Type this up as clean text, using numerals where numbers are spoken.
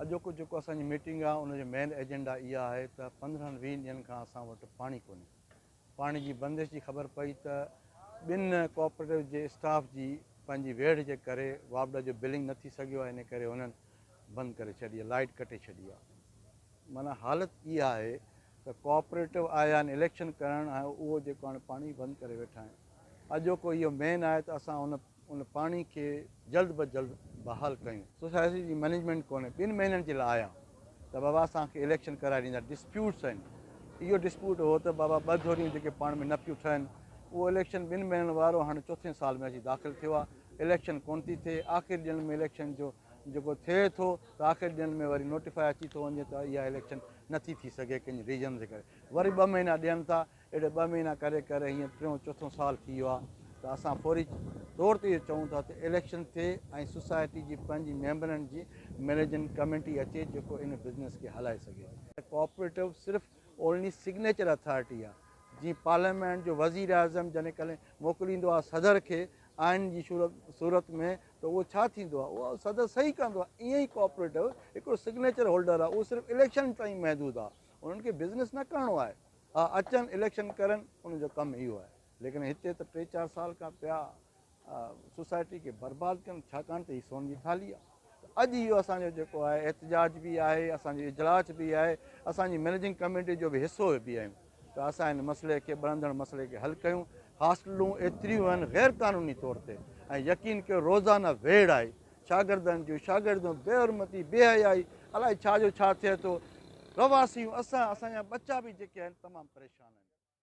अॼोको जेको असांजी मीटिंग आहे उनजो मेन एजेंडा इहा आहे त 15-20 ॾींहंनि खां असां वटि पाणी कोन्हे। पाणी जी बंदिश जी ख़बर पई त ॿिनि कोऑपरेटिव जे स्टाफ जी पंहिंजी वेड़ जे करे वापडा जो बिलिंग न थी सघियो आहे, इन करे उन्हनि बंदि करे छॾी आहे, लाइट कटे छॾी आहे। माना हालति इहा आहे त कोऑपरेटिव आया आहिनि इलेक्शन करणु, ऐं उहो जेको हाणे पाणी बंदि करे वेठा आहिनि। अॼोको इहो मेन आहे त असां उन पाणी खे जल्द ब जल्द बहाल कयूं। सोसाइटी जी मैनेजमेंट कोन्हे, 2 महीननि जे लाइ आया त बाबा असांखे इलेक्शन कराए ॾींदा। डिस्प्यूट्स आहिनि, इहो डिस्प्यूट हो त बाबा 2 धोरियूं जेके पाण में न पियूं ठहनि, उहो इलेक्शन 2 महीननि वारो हाणे 4थे साल में अची दाख़िल थियो आहे। इलेक्शन कोन थी थिए, आख़िरी ॾींहंनि में इलेक्शन जो जेको थिए थो त आख़िरी ॾींहंनि में वरी नोटिफाई अची थो वञे त इहा इलेक्शन नथी थी सघे कंहिंजे रीजन जे करे, वरी 2 महीना ॾियनि था। अहिड़े 2 महीना करे करे हीअं 3-4 साल थी वियो आहे। त असां फौरी तौर ते इहो चऊं था त इलेक्शन थिए ऐं सोसाइटी जी पंहिंजी मेंबरनि जी मैनेजिंग कमेटी अचे जेको इन बिज़नेस खे हलाए सघे। कोऑपरेटिव सिर्फ़ु ओनली सिग्नेचर अथॉरिटी आहे। जीअं पार्लियामेंट जो वज़ीर आज़म जॾहिं कॾहिं मोकिलींदो आहे सदर खे आइन जी सूरत में, त उहो छा थींदो आहे, उहो सदर सही कंदो आहे। ईअं ई कोऑपरेटिव हिकिड़ो सिग्नेचर होल्डर आहे, उहो सिर्फ़ु इलेक्शन ताईं महदूदु आहे। उन्हनि खे बिज़नेस न करिणो आहे। हा, अचनि इलेक्शन करनि, उनजो कमु इहो आहे। लेकिन हिते त 3-4 साल खां पिया सोसाइटी खे बर्बादु कनि, छाकाणि त हीअ सोन जी थाली आहे। अॼु इहो असांजो जेको आहे एहतजाज बि आहे, असांजो इजलास बि आहे, असांजी मैनेजिंग कमेटी जो बि हिसो बि आहियूं त असां हिन मसइले खे, बढ़ंदड़ मसइले खे हल कयूं। हॉस्टलूं एतिरियूं आहिनि गैर क़ानूनी तौर ते, ऐं यकीन कयो रोज़ाना वेड़ आहे शागिर्दनि जूं, शागिर्दूं बेहरमती, बेहयाई, अलाए छा जो छा थिए थो। प्रवासियूं, असांजा बच्चा बि जेके आहिनि तमामु परेशान आहिनि।